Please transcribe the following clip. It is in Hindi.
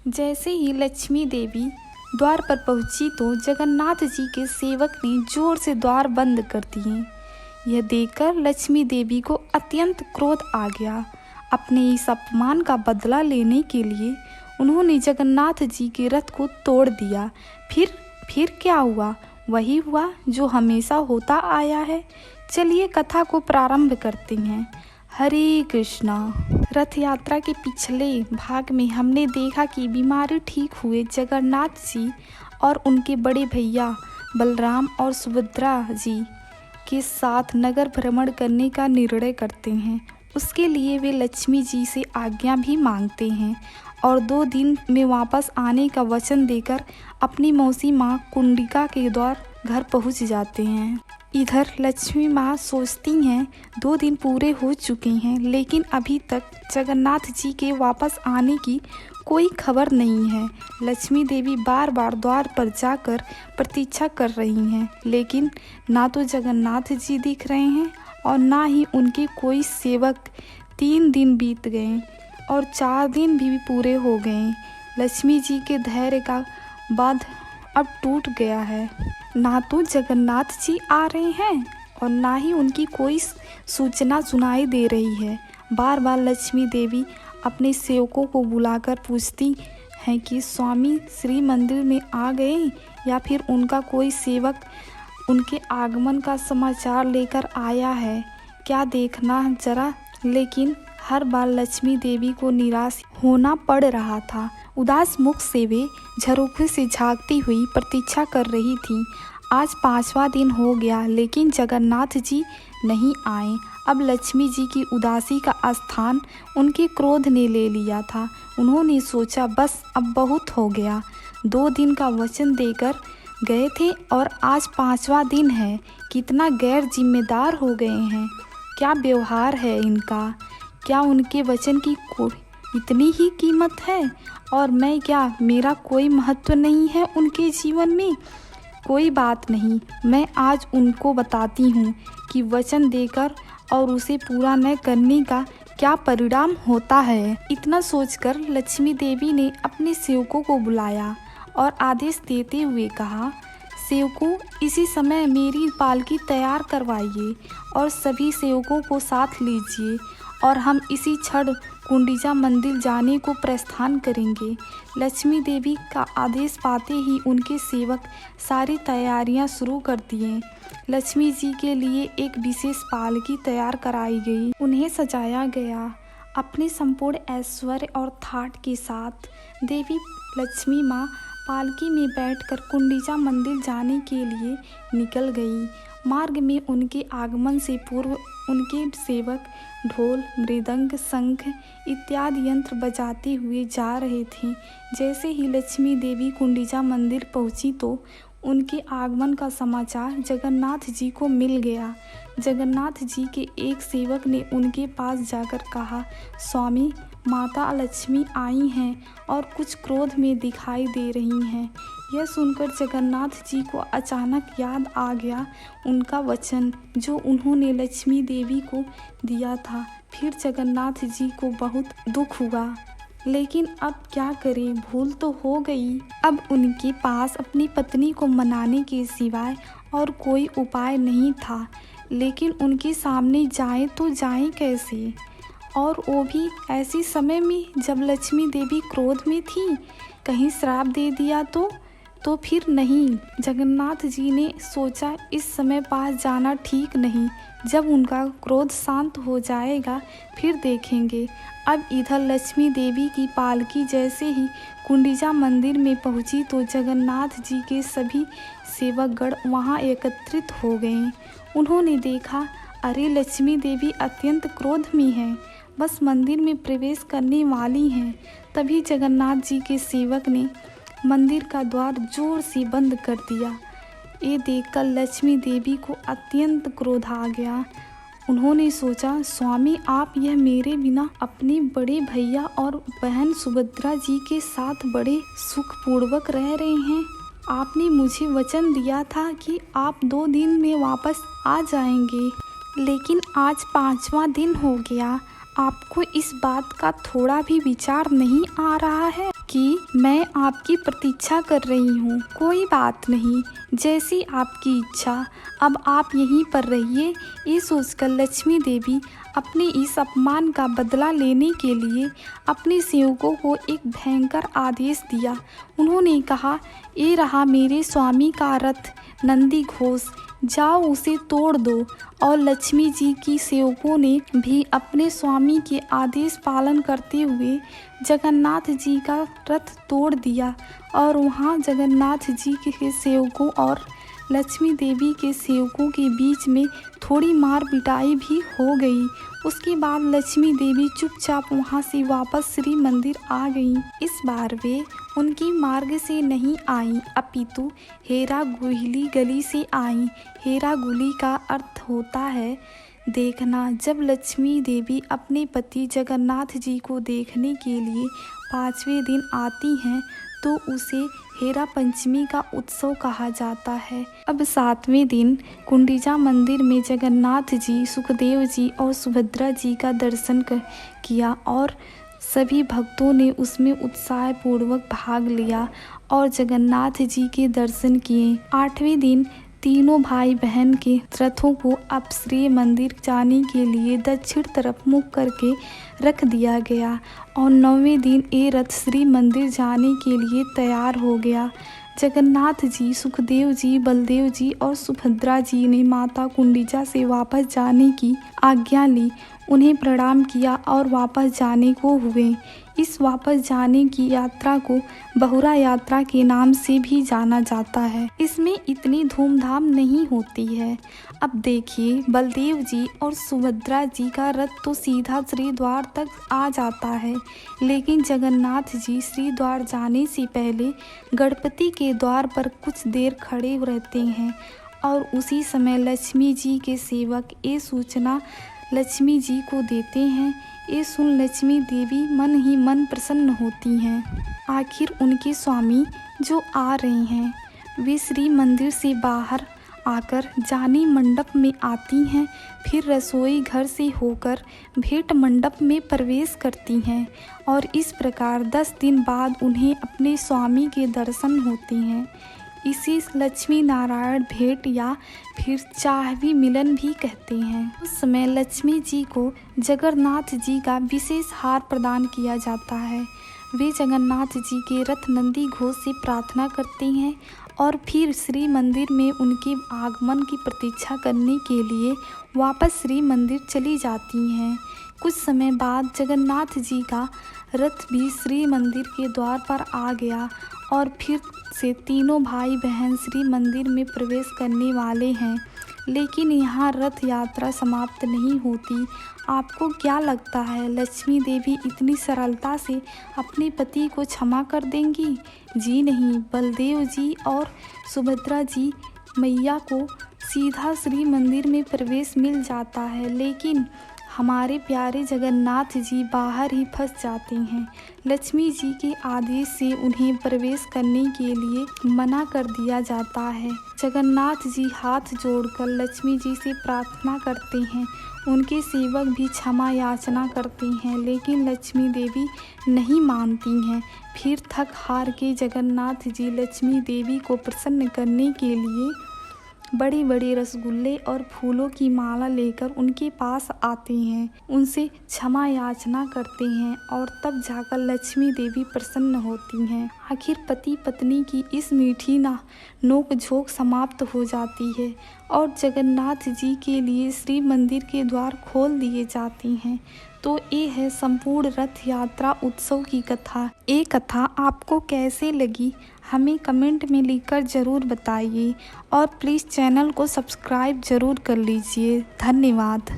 जैसे ही लक्ष्मी देवी द्वार पर पहुंची तो जगन्नाथ जी के सेवक ने जोर से द्वार बंद कर दिए। यह देखकर लक्ष्मी देवी को अत्यंत क्रोध आ गया। अपने इस अपमान का बदला लेने के लिए उन्होंने जगन्नाथ जी के रथ को तोड़ दिया। फिर क्या हुआ? वही हुआ जो हमेशा होता आया है। चलिए कथा को प्रारंभ करते हैं। हरे कृष्णा। रथ यात्रा के पिछले भाग में हमने देखा कि बीमारी ठीक हुए जगन्नाथ जी और उनके बड़े भैया बलराम और सुभद्रा जी के साथ नगर भ्रमण करने का निर्णय करते हैं। उसके लिए वे लक्ष्मी जी से आज्ञा भी मांगते हैं और 2 दिन में वापस आने का वचन देकर अपनी मौसी माँ कुंडिका के द्वार घर पहुँच जाते हैं। इधर लक्ष्मी माँ सोचती हैं 2 दिन पूरे हो चुके हैं, लेकिन अभी तक जगन्नाथ जी के वापस आने की कोई खबर नहीं है। लक्ष्मी देवी बार बार द्वार पर जाकर प्रतीक्षा कर रही हैं, लेकिन ना तो जगन्नाथ जी दिख रहे हैं और ना ही उनके कोई सेवक। 3 दिन बीत गए और 4 दिन भी पूरे हो गए। लक्ष्मी जी के धैर्य का बांध अब टूट गया है। ना तो जगन्नाथ जी आ रहे हैं और ना ही उनकी कोई सूचना सुनाई दे रही है। बार बार लक्ष्मी देवी अपने सेवकों को बुलाकर पूछती हैं कि स्वामी श्री मंदिर में आ गए या फिर उनका कोई सेवक उनके आगमन का समाचार लेकर आया है, क्या देखना जरा। लेकिन हर बार लक्ष्मी देवी को निराश होना पड़ रहा था। उदास मुख से वे झरोखे से झांकती हुई प्रतीक्षा कर रही थी। आज 5वां दिन हो गया, लेकिन जगन्नाथ जी नहीं आए। अब लक्ष्मी जी की उदासी का स्थान उनके क्रोध ने ले लिया था। उन्होंने सोचा बस अब बहुत हो गया। 2 दिन का वचन देकर गए थे और आज 5वां दिन है। कितना गैर जिम्मेदार हो गए हैं। क्या व्यवहार है इनका। क्या उनके वचन की इतनी ही कीमत है और मैं क्या, मेरा कोई महत्व नहीं है उनके जीवन में। कोई बात नहीं, मैं आज उनको बताती हूँ कि वचन देकर और उसे पूरा न करने का क्या परिणाम होता है। इतना सोचकर लक्ष्मी देवी ने अपने सेवकों को बुलाया और आदेश देते हुए कहा, सेवकों इसी समय मेरी पालकी तैयार करवाइए और सभी सेवकों को साथ लीजिए और हम इसी क्षण कुंडिजा मंदिर जाने को प्रस्थान करेंगे। लक्ष्मी देवी का आदेश पाते ही उनके सेवक सारी तैयारियां शुरू कर दिए। लक्ष्मी जी के लिए एक विशेष पालकी तैयार कराई गई। उन्हें सजाया गया। अपने संपूर्ण ऐश्वर्य और ठाठ के साथ देवी लक्ष्मी माँ पालकी में बैठकर कुंडिजा मंदिर जाने के लिए निकल गई। मार्ग में उनके आगमन से पूर्व उनके सेवक ढोल, मृदंग, शंख इत्यादि यंत्र बजाते हुए जा रहे थे। जैसे ही लक्ष्मी देवी कुंडिजा मंदिर पहुंची तो उनके आगमन का समाचार जगन्नाथ जी को मिल गया। जगन्नाथ जी के एक सेवक ने उनके पास जाकर कहा, स्वामी माता लक्ष्मी आई हैं और कुछ क्रोध में दिखाई दे रही हैं। यह सुनकर जगन्नाथ जी को अचानक याद आ गया उनका वचन जो उन्होंने लक्ष्मी देवी को दिया था। फिर जगन्नाथ जी को बहुत दुख हुआ, लेकिन अब क्या करें, भूल तो हो गई। अब उनके पास अपनी पत्नी को मनाने के सिवाय और कोई उपाय नहीं था। लेकिन उनके सामने जाएं तो जाएं कैसे, और वो भी ऐसे समय में जब लक्ष्मी देवी क्रोध में थी। कहीं श्राप दे दिया तो फिर नहीं। जगन्नाथ जी ने सोचा इस समय पास जाना ठीक नहीं, जब उनका क्रोध शांत हो जाएगा फिर देखेंगे। अब इधर लक्ष्मी देवी की पालकी जैसे ही कुंडिजा मंदिर में पहुंची तो जगन्नाथ जी के सभी सेवकगण वहां एकत्रित हो गए। उन्होंने देखा, अरे लक्ष्मी देवी अत्यंत क्रोध में हैं, बस मंदिर में प्रवेश करने वाली हैं। तभी जगन्नाथ जी के सेवक ने मंदिर का द्वार जोर से बंद कर दिया। ये देखकर लक्ष्मी देवी को अत्यंत क्रोध आ गया। उन्होंने सोचा, स्वामी आप यह मेरे बिना अपने बड़े भैया और बहन सुभद्रा जी के साथ बड़े सुखपूर्वक रह रहे हैं। आपने मुझे वचन दिया था कि आप 2 दिन में वापस आ जाएंगे, लेकिन आज 5वां दिन हो गया। आपको इस बात का थोड़ा भी विचार नहीं आ रहा है। कि मैं आपकी प्रतीक्षा कर रही हूँ। कोई बात नहीं, जैसी आपकी इच्छा, अब आप यहीं पर रहिए। ये सोचकर लक्ष्मी देवी अपने इस अपमान का बदला लेने के लिए अपने सेवकों को एक भयंकर आदेश दिया। उन्होंने कहा, ये रहा मेरे स्वामी का रथ नंदी घोष, जाओ उसे तोड़ दो। और लक्ष्मी जी की सेवकों ने भी अपने स्वामी के आदेश पालन करते हुए जगन्नाथ जी का रथ तोड़ दिया और वहाँ जगन्नाथ जी के सेवकों और लक्ष्मी देवी के सेवकों के बीच में थोड़ी मार पिटाई भी हो गई। उसके बाद लक्ष्मी देवी चुपचाप वहाँ से वापस श्री मंदिर आ गईं। इस बार वे उनकी मार्ग से नहीं आईं, अपितु हेरा गुली गली से आईं। हेरा गुली का अर्थ होता है देखना। जब लक्ष्मी देवी अपने पति जगन्नाथ जी को देखने के लिए 5वें दिन आती हैं तो उसे हेरा पंचमी का उत्सव कहा जाता है। अब 7वें दिन कुंडिजा मंदिर में जगन्नाथ जी, सुखदेव जी और सुभद्रा जी का दर्शन किया और सभी भक्तों ने उसमें उत्साहपूर्वक भाग लिया और जगन्नाथ जी के दर्शन किए। 8वें दिन तीनों भाई बहन के रथों को अब श्री मंदिर जाने के लिए दक्षिण तरफ मुख करके रख दिया गया और 9वें दिन ये रथ श्री मंदिर जाने के लिए तैयार हो गया। जगन्नाथ जी, सुखदेव जी, बलदेव जी और सुभद्रा जी ने माता कुंडिजा से वापस जाने की आज्ञा ली, उन्हें प्रणाम किया और वापस जाने को हुए। इस वापस जाने की यात्रा को बहुरा यात्रा के नाम से भी जाना जाता है। इसमें इतनी धूमधाम नहीं होती है। अब देखिए, बलदेव जी और सुभद्रा जी का रथ तो सीधा श्री द्वार तक आ जाता है, लेकिन जगन्नाथ जी श्री द्वार जाने से पहले गणपति के द्वार पर कुछ देर खड़े रहते हैं और उसी समय लक्ष्मी जी के सेवक ये सूचना लक्ष्मी जी को देते हैं। ये सुन लक्ष्मी देवी मन ही मन प्रसन्न होती हैं। आखिर उनके स्वामी जो आ रहे हैं वे श्री मंदिर से बाहर आकर जानी मंडप में आती हैं, फिर रसोई घर से होकर भेंट मंडप में प्रवेश करती हैं और इस प्रकार 10 दिन बाद उन्हें अपने स्वामी के दर्शन होते हैं। इसी लक्ष्मी नारायण भेंट या फिर चाहवी मिलन भी कहते हैं। उस समय लक्ष्मी जी को जगन्नाथ जी का विशेष हार प्रदान किया जाता है। वे जगन्नाथ जी के रथ नंदी घोष से प्रार्थना करते हैं और फिर श्री मंदिर में उनके आगमन की प्रतीक्षा करने के लिए वापस श्री मंदिर चली जाती हैं। कुछ समय बाद जगन्नाथ जी का रथ भी श्री मंदिर के द्वार पर आ गया और फिर से तीनों भाई बहन श्री मंदिर में प्रवेश करने वाले हैं। लेकिन यहाँ रथ यात्रा समाप्त नहीं होती। आपको क्या लगता है लक्ष्मी देवी इतनी सरलता से अपने पति को क्षमा कर देंगी? जी नहीं, बलदेव जी और सुभद्रा जी मैया को सीधा श्री मंदिर में प्रवेश मिल जाता है, लेकिन हमारे प्यारे जगन्नाथ जी बाहर ही फंस जाते हैं। लक्ष्मी जी के आदेश से उन्हें प्रवेश करने के लिए मना कर दिया जाता है। जगन्नाथ जी हाथ जोड़कर लक्ष्मी जी से प्रार्थना करते हैं। उनके सेवक भी क्षमा याचना करते हैं, लेकिन लक्ष्मी देवी नहीं मानती हैं। फिर थक हार के जगन्नाथ जी लक्ष्मी देवी को प्रसन्न करने के लिए बड़े बड़े रसगुल्ले और फूलों की माला लेकर उनके पास आते हैं, उनसे क्षमा याचना करते हैं और तब जाकर लक्ष्मी देवी प्रसन्न होती हैं। आखिर पति पत्नी की इस मीठी नोक झोंक समाप्त हो जाती है और जगन्नाथ जी के लिए श्री मंदिर के द्वार खोल दिए जाते हैं। तो ये है संपूर्ण रथ यात्रा उत्सव की कथा। ये कथा आपको कैसे लगी हमें कमेंट में लिखकर ज़रूर बताइए और प्लीज़ चैनल को सब्सक्राइब ज़रूर कर लीजिए। धन्यवाद।